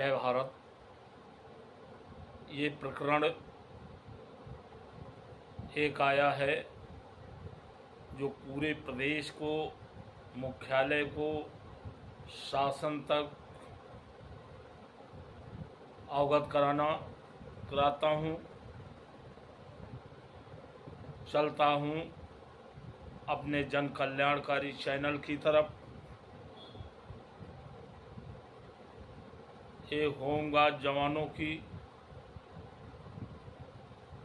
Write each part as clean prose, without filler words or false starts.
जय भारत। ये प्रकरण एक आया है जो पूरे प्रदेश को, मुख्यालय को, शासन तक अवगत कराता हूँ। चलता हूँ अपने जन कल्याणकारी चैनल की तरफ। ये होमगार्ड जवानों की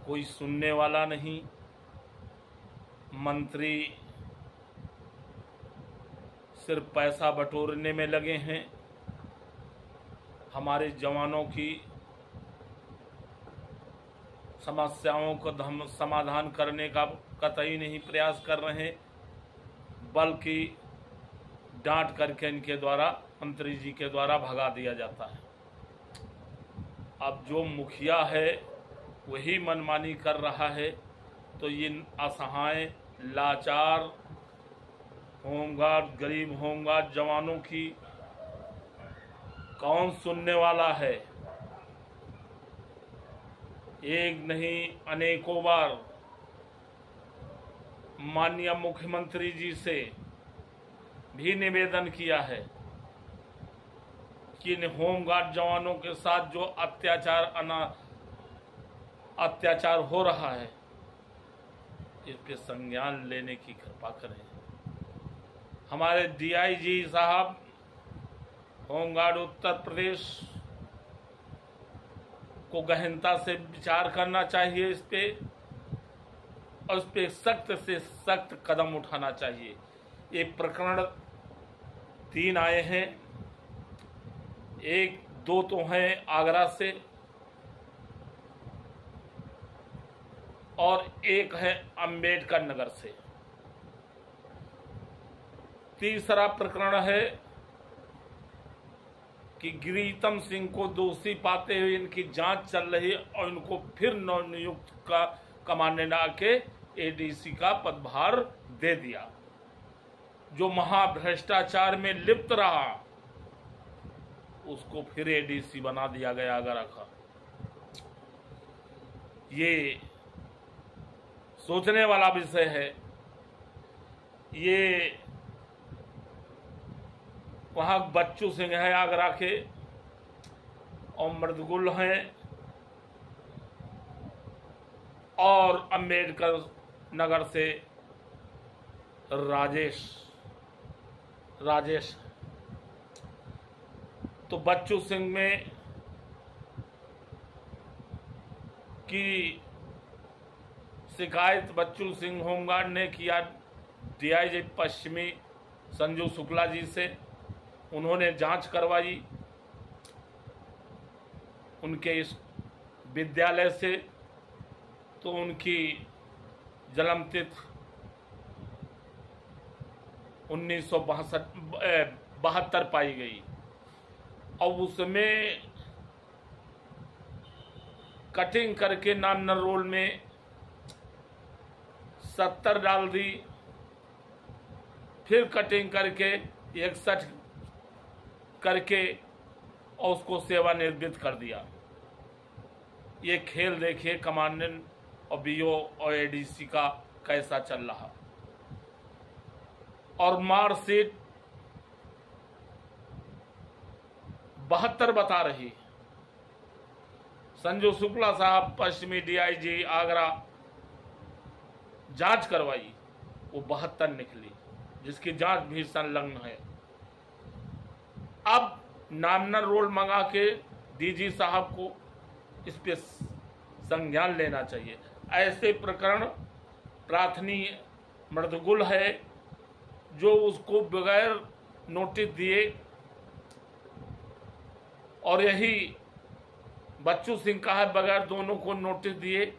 कोई सुनने वाला नहीं। मंत्री सिर्फ पैसा बटोरने में लगे हैं। हमारे जवानों की समस्याओं को समाधान करने का कतई नहीं प्रयास कर रहे, बल्कि डांट करके इनके द्वारा, मंत्री जी के द्वारा भगा दिया जाता है। अब जो मुखिया है वही मनमानी कर रहा है, तो ये असहाय, लाचार होमगार्ड, गरीब होमगार्ड जवानों की कौन सुनने वाला है। एक नहीं अनेकों बार माननीय मुख्यमंत्री जी से भी निवेदन किया है कि इन होमगार्ड जवानों के साथ जो अत्याचार हो रहा है, इस पे संज्ञान लेने की कृपा करें। हमारे डीआईजी साहब, होमगार्ड उत्तर प्रदेश को गहनता से विचार करना चाहिए इस पे, और इस पे सख्त से सख्त कदम उठाना चाहिए। ये प्रकरण 3 आए हैं, 1-2 तो हैं आगरा से और एक है अंबेडकर नगर से। तीसरा प्रकरण है कि गिरीतम सिंह को दोषी पाते हुए इनकी जांच चल रही है और इनको फिर नवनियुक्त का कमांडेंट आके एडीसी का पदभार दे दिया। जो महाभ्रष्टाचार में लिप्त रहा उसको फिर एडीसी बना दिया गया आगरा का। ये सोचने वाला विषय है। ये वहाँ बच्चू सिंह है आगरा के, और मृदुल हैं, और अंबेडकर नगर से राजेश। तो बच्चू सिंह में की शिकायत बच्चू सिंह होमगार्ड ने किया डीआईजी पश्चिमी संजू शुक्ला जी से। उन्होंने जांच करवाई उनके इस विद्यालय से, तो उनकी जन्मतिथि 1972 पाई गई, और उसमें कटिंग करके नॉमिनल रोल में 70 डाल दी, फिर कटिंग करके 61 करके और उसको सेवानिवृत्त कर दिया। ये खेल देखिए कमांडेंट और बीओ और एडीसी का कैसा चल रहा। और मार्कशीट 72 बता रही। संजू शुक्ला साहब पश्चिमी डीआईजी आगरा जांच करवाई, वो 72 निकली, जिसकी जांच भी संलग्न है। अब नॉमिनल रोल मंगा के डीजी साहब को इस पे संज्ञान लेना चाहिए। ऐसे प्रकरण प्राथमिक मृदुल है, जो उसको बगैर नोटिस दिए, और यही बच्चू सिंह का है, बगैर दोनों को नोटिस दिए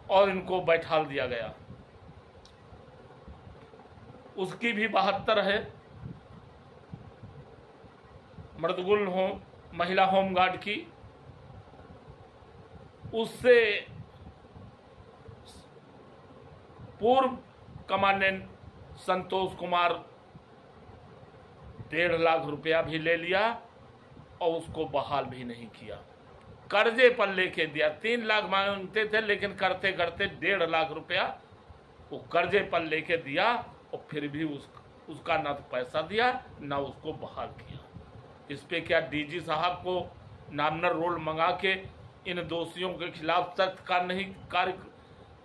और इनको बैठाल दिया गया। उसकी भी 72 है। मृदुल महिला होमगार्ड की, उससे पूर्व कमांडेंट संतोष कुमार 1.5 लाख रुपया भी ले लिया और उसको बहाल भी नहीं किया। कर्जे पर लेके दिया, 3 लाख मांगते थे लेकिन करते करते 1.5 लाख रुपया वो कर्जे पर लेके दिया और फिर भी उसका ना तो पैसा दिया ना उसको बहाल किया। इस पे क्या डीजी साहब को नामनर रोल मंगा के इन दोषियों के खिलाफ सख्त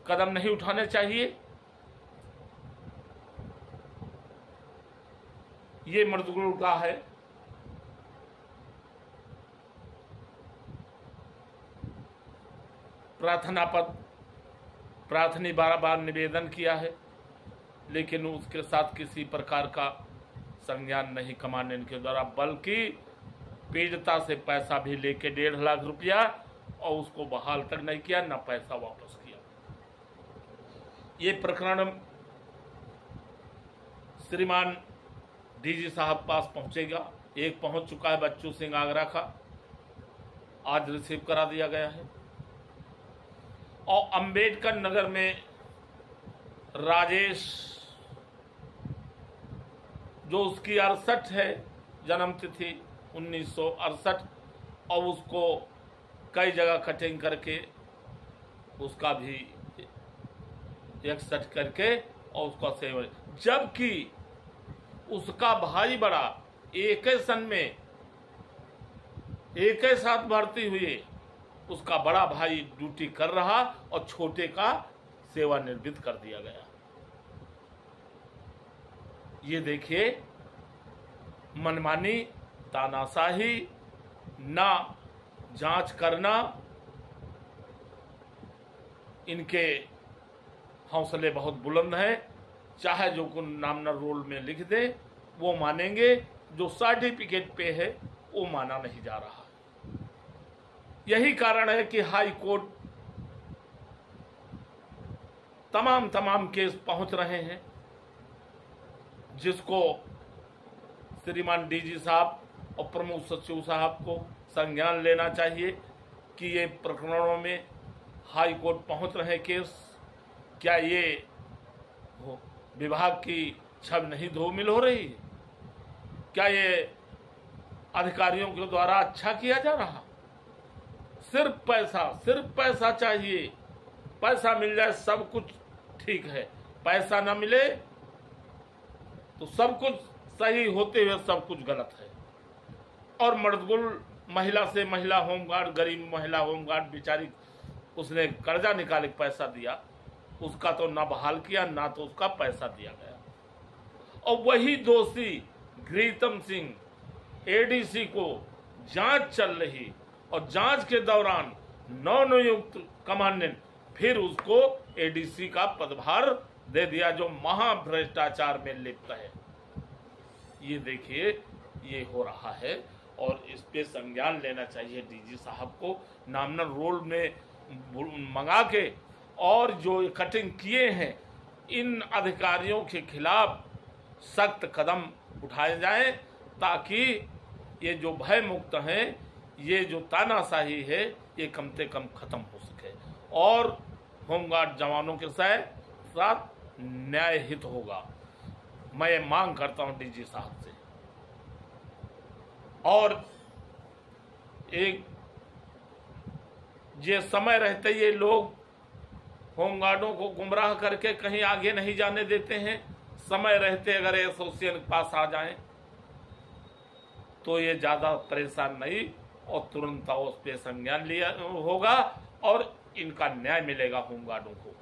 कदम नहीं उठाने चाहिए? ये मर्दगुल का है। प्रार्थनी बार निवेदन किया है लेकिन उसके साथ किसी प्रकार का संज्ञान नहीं कमाने के द्वारा, बल्कि पीड़िता से पैसा भी लेके 1.5 लाख रुपया और उसको बहाल तक नहीं किया, न पैसा वापस किया। ये प्रकरण श्रीमान डीजी साहब पास पहुंचेगा। एक पहुंच चुका है बच्चू सिंह आगरा का, आज रिसीव करा दिया गया है। और अंबेडकर नगर में राजेश, जो उसकी 68 है जन्म तिथि 1968, और उसको कई जगह कटिंग करके उसका भी 61 करके और उसका सेवन, जबकि उसका भाई बड़ा एक ही सन में एक ही साथ भर्ती हुए, उसका बड़ा भाई ड्यूटी कर रहा और छोटे का सेवानिवृत्त कर दिया गया। ये देखिए, मनमानी, तानाशाही, ना जांच करना, इनके हौसले बहुत बुलंद हैं। चाहे जो को नामनर रोल में लिख दे वो मानेंगे, जो सर्टिफिकेट पे है वो माना नहीं जा रहा। यही कारण है कि हाई कोर्ट तमाम केस पहुंच रहे हैं, जिसको श्रीमान डीजी साहब और प्रमुख सचिव साहब को संज्ञान लेना चाहिए कि ये प्रकरणों में हाई कोर्ट पहुंच रहे केस, क्या ये विभाग की छवि नहीं धूमिल हो रही? क्या ये अधिकारियों के द्वारा अच्छा किया जा रहा? सिर्फ पैसा चाहिए, पैसा मिल जाए सब कुछ ठीक है, पैसा ना मिले तो सब कुछ सही होते हुए सब कुछ गलत है। और मर्दगुल महिला से महिला होमगार्ड, गरीब महिला होमगार्ड बेचारी, उसने कर्जा निकाले पैसा दिया, उसका तो ना बहाल किया ना तो उसका पैसा दिया गया। और वही दोषी ग्रीतम सिंह एडीसी को जांच चल रही और जांच के दौरान नवनियुक्त कमांडेंट फिर उसको एडीसी का पदभार दे दिया, जो महाभ्रष्टाचार में लिप्त है। ये देखिए, ये हो रहा है और इस पे संज्ञान लेना चाहिए डीजी साहब को, नामनर रोल में मंगा के, और जो कटिंग किए हैं इन अधिकारियों के खिलाफ सख्त कदम उठाए जाएं, ताकि ये जो भय मुक्त हैं, ये जो तानाशाही है, ये कम से कम खत्म हो सके और होमगार्ड जवानों के साथ न्याय हित होगा। मैं मांग करता हूं डीजी साहब से। और एक ये समय रहते ये लोग होमगार्डों को गुमराह करके कहीं आगे नहीं जाने देते हैं। समय रहते अगर एसोसिएशन के पास आ जाएं तो ये ज्यादा परेशान नहीं और तुरंत उस पे संज्ञान लिया होगा और इनका न्याय मिलेगा होमगार्डों को।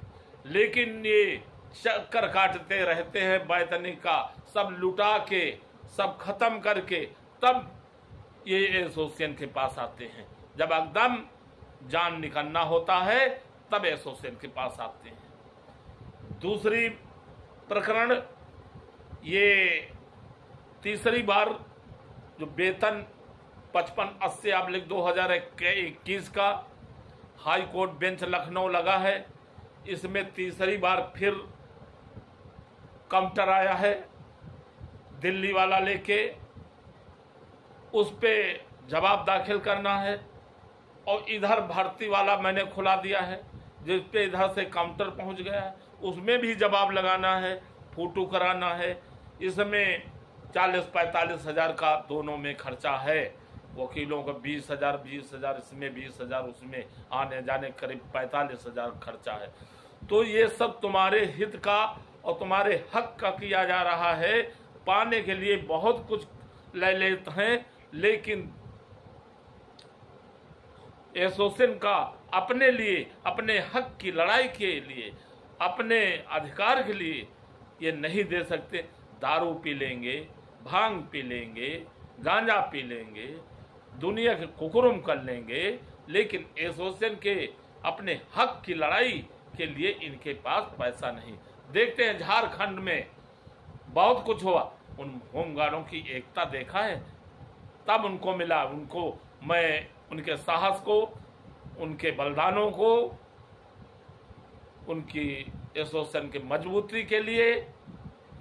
लेकिन ये चक्कर काटते रहते हैं वैतनिक का, सब लुटा के सब खत्म करके तब ये एसोसिएशन के पास आते हैं। जब एकदम जान निकलना होता है तब एसोसिएशन के पास आते हैं। दूसरी प्रकरण, ये तीसरी बार जो वेतन 5580/2021 का हाई कोर्ट बेंच लखनऊ लगा है, इसमें तीसरी बार फिर काउंटर आया है दिल्ली वाला लेके, उस पे जवाब दाखिल करना है। और इधर भर्ती वाला मैंने खुला दिया है जिस पे इधर से काउंटर पहुंच गया है, उसमें भी जवाब लगाना है, फोटो कराना है। इसमें 40-45 हजार का दोनों में खर्चा है। वकीलों को 20,000 इसमें 20,000 उसमें, आने जाने करीब 45,000 खर्चा है। तो ये सब तुम्हारे हित का और तुम्हारे हक का किया जा रहा है। पाने के लिए बहुत कुछ ले लेते हैं, लेकिन एसोसिएशन का अपने लिए, अपने हक की लड़ाई के लिए, अपने अधिकार के लिए ये नहीं दे सकते। दारू पी लेंगे, भांग पी लेंगे, गांजा पी लेंगे, दुनिया के कुकुरुम कर लेंगे, लेकिन एसोसिएशन के अपने हक की लड़ाई के लिए इनके पास पैसा नहीं। देखते हैं झारखंड में बहुत कुछ हुआ, उन होमगार्डों की एकता देखा है, तब उनको मिला। उनको मैं उनके साहस को, उनके बलिदानों को, उनकी एसोसिएशन की मजबूती के लिए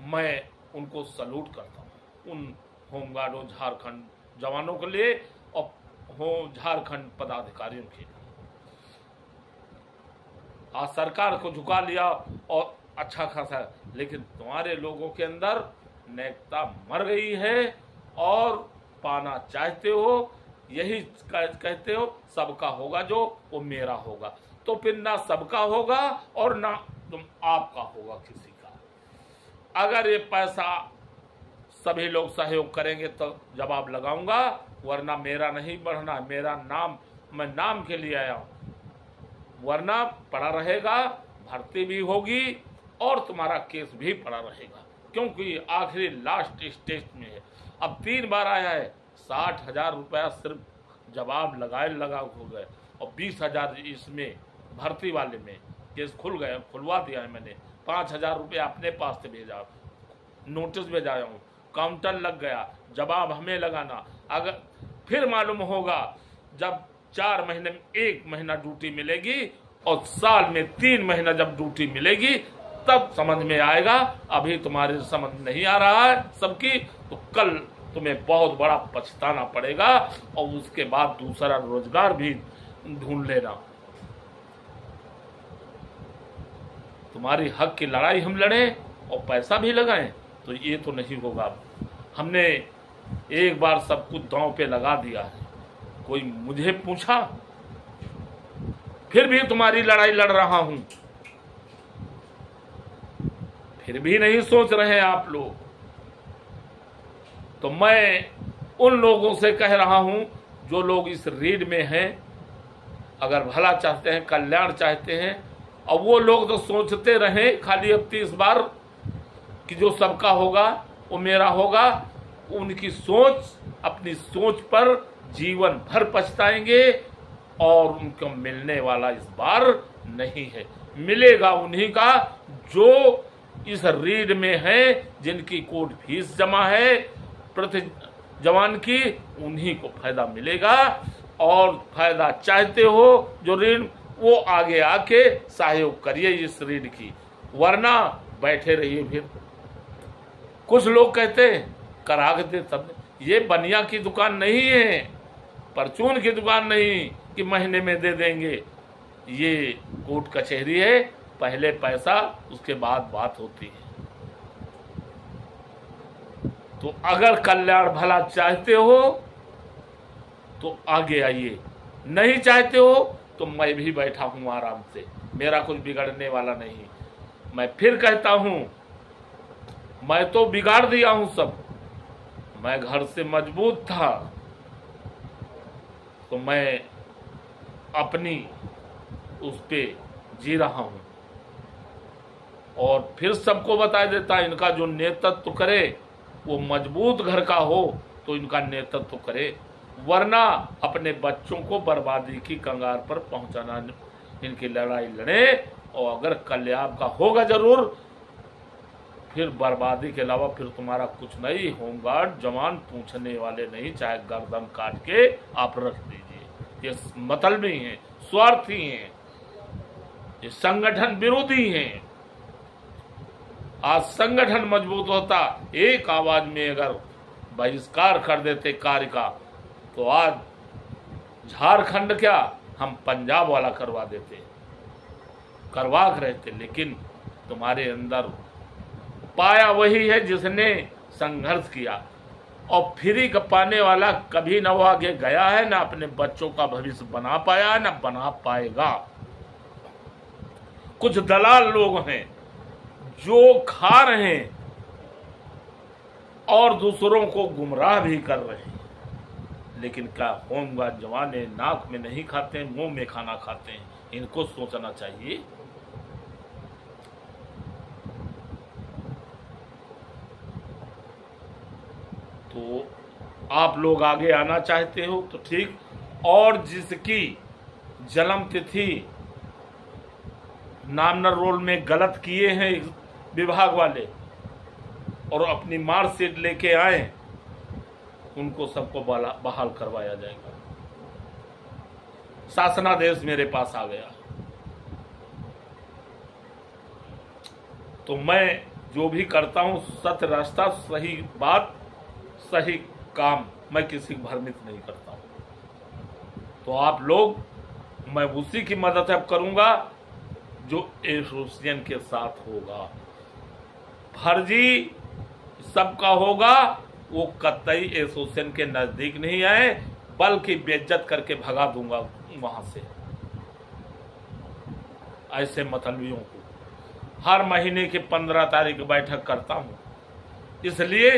मैं उनको सल्यूट करता हूँ, उन होमगार्डों झारखंड जवानों के लिए और झारखंड पदाधिकारियों के लिए। आज सरकार को झुका लिया और अच्छा खासा, लेकिन तुम्हारे लोगों के अंदर नैतिकता मर गई है और पाना चाहते हो, यही कहते हो सबका होगा जो वो मेरा होगा। तो फिर ना सबका होगा और ना तुम आपका होगा किसी का। अगर ये पैसा सभी लोग सहयोग करेंगे तो जवाब लगाऊंगा, वरना मेरा नहीं बढ़ना। मेरा नाम, मैं नाम के लिए आया हूं, वरना पड़ा रहेगा, भर्ती भी होगी और तुम्हारा केस भी पड़ा रहेगा, क्योंकि आखिरी लास्ट स्टेज में है। अब 3 बार आया है, 60,000 रुपया सिर्फ जवाब लगा हो गए और 20,000 इसमें भर्ती वाले में केस खुल गया, खुलवा दिया है मैंने। 5,000 रुपया अपने पास से भेजा, नोटिस भेजा हूँ, काउंटर लग गया, जवाब हमें लगाना। अगर फिर मालूम होगा जब 4 महीने में 1 महीना ड्यूटी मिलेगी और साल में 3 महीना जब ड्यूटी मिलेगी तब समझ में आएगा। अभी तुम्हारे समझ नहीं आ रहा है सबकी, तो कल तुम्हें बहुत बड़ा पछताना पड़ेगा और उसके बाद दूसरा रोजगार भी ढूंढ लेना। तुम्हारी हक की लड़ाई हम लड़े और पैसा भी लगाएं तो ये तो नहीं होगा। हमने एक बार सब कुछ दांव पे लगा दिया है। कोई मुझे पूछा, फिर भी तुम्हारी लड़ाई लड़ रहा हूं, फिर भी नहीं सोच रहे आप लोग। तो मैं उन लोगों से कह रहा हूं जो लोग इस रीढ़ में हैं, अगर भला चाहते हैं, कल्याण चाहते हैं, और वो लोग तो सोचते रहे खाली अब 30 बार कि जो सबका होगा वो मेरा होगा, उनकी सोच, अपनी सोच पर जीवन भर पछताएंगे और उनको मिलने वाला इस बार नहीं है। मिलेगा उन्हीं का जो इस रीढ़ में है, जिनकी कोर्ट फीस जमा है प्रति जवान की, उन्हीं को फायदा मिलेगा। और फायदा चाहते हो जो ऋण, वो आगे आके सहयोग करिए इस ऋण की, वरना बैठे रहिए। फिर कुछ लोग कहते करा के दे सब। ये बनिया की दुकान नहीं है, परचून की दुकान नहीं कि महीने में दे देंगे। ये कोर्ट कचहरी है, पहले पैसा उसके बाद बात होती है। तो अगर कल्याण भला चाहते हो तो आगे आइए, नहीं चाहते हो तो मैं भी बैठा हूं आराम से, मेरा कुछ बिगड़ने वाला नहीं। मैं फिर कहता हूं, मैं तो बिगाड़ दिया हूं सब। मैं घर से मजबूत था तो मैं अपनी उस पे जी रहा हूं और फिर सबको बता देता, इनका जो नेतृत्व करे वो मजबूत घर का हो तो इनका नेतृत्व करे, वरना अपने बच्चों को बर्बादी की कंगार पर पहुंचाना। इनकी लड़ाई लड़े और अगर कल्याण का होगा जरूर, फिर बर्बादी के अलावा फिर तुम्हारा कुछ नहीं। होमगार्ड जवान पूछने वाले नहीं, चाहे गर्दन काट के आप रख दीजिए। ये मतलबी हैं, स्वार्थी हैं, ये संगठन विरोधी हैं। आज संगठन मजबूत होता, एक आवाज में अगर बहिष्कार कर देते कार्य का, तो आज झारखंड क्या, हम पंजाब वाला करवा देते, करवा रहते। लेकिन तुम्हारे अंदर पाया वही है जिसने संघर्ष किया और फ्री का पाने वाला कभी न वो आगे गया है, न अपने बच्चों का भविष्य बना पाया, न बना पाएगा। कुछ दलाल लोग हैं जो खा रहे हैं और दूसरों को गुमराह भी कर रहे हैं। लेकिन क्या होंगे जवाने नाक में नहीं खाते, मुंह में खाना खाते हैं। इनको सोचना चाहिए। तो आप लोग आगे आना चाहते हो तो ठीक, और जिसकी जन्म तिथि नामनर रोल में गलत किए हैं विभाग वाले और अपनी मार्कशीट लेके आए, उनको सबको बहाल करवाया जाएगा। शासनादेश मेरे पास आ गया। तो मैं जो भी करता हूं सत्य रास्ता, सही बात, सही काम, मैं किसी को भ्रमित नहीं करता हूं। तो आप लोग, मैं उसी की मदद अब करूंगा जो एसोसिएशन के साथ होगा। फर्जी सबका होगा, वो कतई एसोसिएशन के नजदीक नहीं आए, बल्कि बेइज्जत करके भगा दूंगा वहां से। ऐसे मतलबियों को हर महीने की 15 तारीख बैठक करता हूं, इसलिए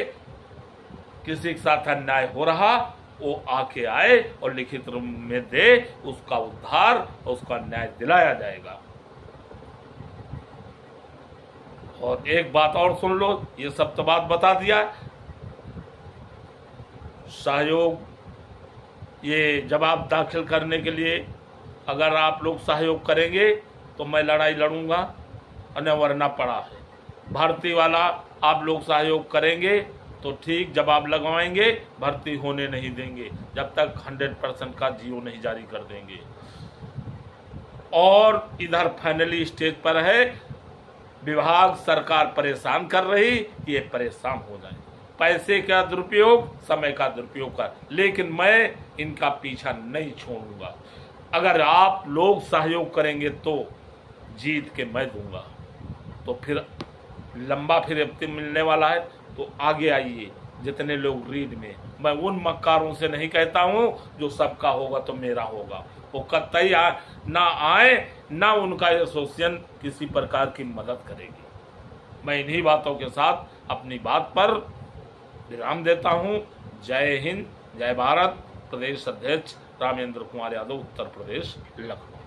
किसी के साथ अन्याय हो रहा वो आके आए और लिखित रूप में दे, उसका उद्धार और उसका न्याय दिलाया जाएगा। और एक बात और सुन लो, ये सब तो बात बता दिया। सहयोग, ये जवाब दाखिल करने के लिए अगर आप लोग सहयोग करेंगे तो मैं लड़ाई लड़ूंगा, वरना पड़ा है। भर्ती वाला आप लोग सहयोग करेंगे तो ठीक, जवाब लगवाएंगे, भर्ती होने नहीं देंगे जब तक 100% का जीओ नहीं जारी कर देंगे। और इधर फाइनली स्टेज पर है, विभाग सरकार परेशान कर रही, ये परेशान हो जाए। पैसे का दुरुपयोग, समय का दुरुपयोग कर, लेकिन मैं इनका पीछा नहीं छोड़ूंगा। अगर आप लोग सहयोग करेंगे तो जीत के मैं दूंगा। तो फिर लंबा फिर हफ्ते मिलने वाला है, तो आगे आइए जितने लोग रीड में। मैं उन मक्कारों से नहीं कहता हूं जो सबका होगा तो मेरा होगा, वो कतई ना आए, ना उनका एसोसिएशन किसी प्रकार की मदद करेगी। मैं इन्हीं बातों के साथ अपनी बात पर विराम देता हूं। जय हिंद, जय भारत। प्रदेश अध्यक्ष रामेंद्र कुमार यादव, उत्तर प्रदेश, लखनऊ।